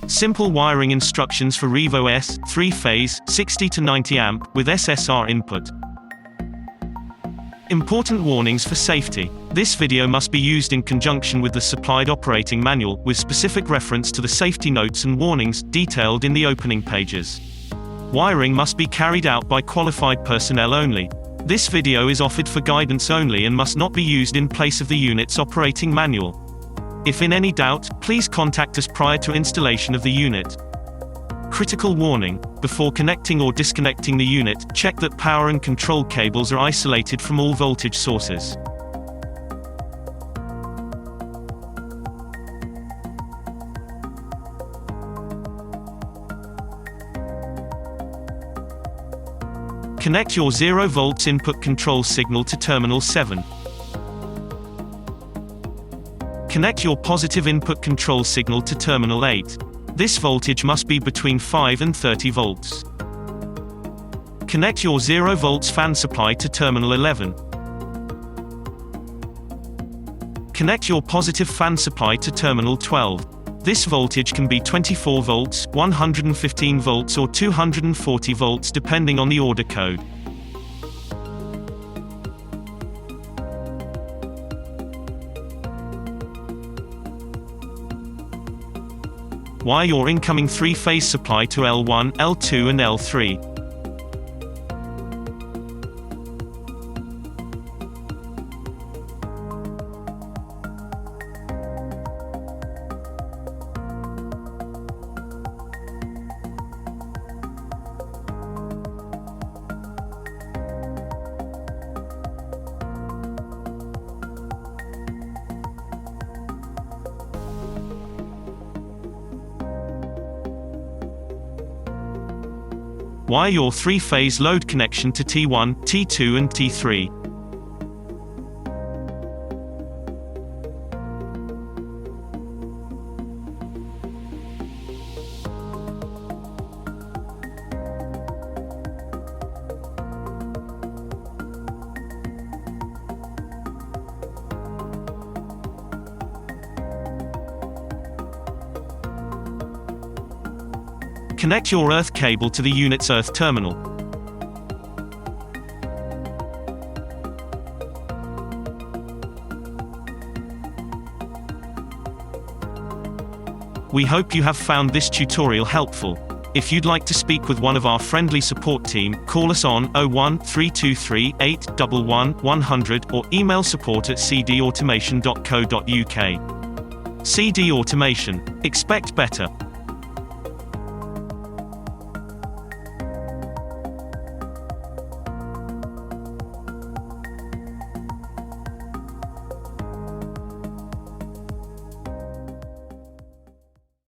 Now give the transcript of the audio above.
Simple wiring instructions for REVO-S, 3-phase, 60 to 90 amp, with SSR input. Important warnings for safety. This video must be used in conjunction with the supplied operating manual, with specific reference to the safety notes and warnings, detailed in the opening pages. Wiring must be carried out by qualified personnel only. This video is offered for guidance only and must not be used in place of the unit's operating manual. If in any doubt, please contact us prior to installation of the unit. Critical warning: before connecting or disconnecting the unit, check that power and control cables are isolated from all voltage sources. Connect your 0 volts input control signal to terminal 7. Connect your positive input control signal to terminal 8. This voltage must be between 5 and 30 volts. Connect your 0 volts fan supply to terminal 11. Connect your positive fan supply to terminal 12. This voltage can be 24 volts, 115 volts or 240 volts depending on the order code. Wire your incoming 3-phase supply to L1, L2 and L3. Wire your 3-phase load connection to T1, T2 and T3. Connect your earth cable to the unit's earth terminal. We hope you have found this tutorial helpful. If you'd like to speak with one of our friendly support team, call us on 01 323 811 100 or email support@cdautomation.co.uk. CD Automation. Expect better.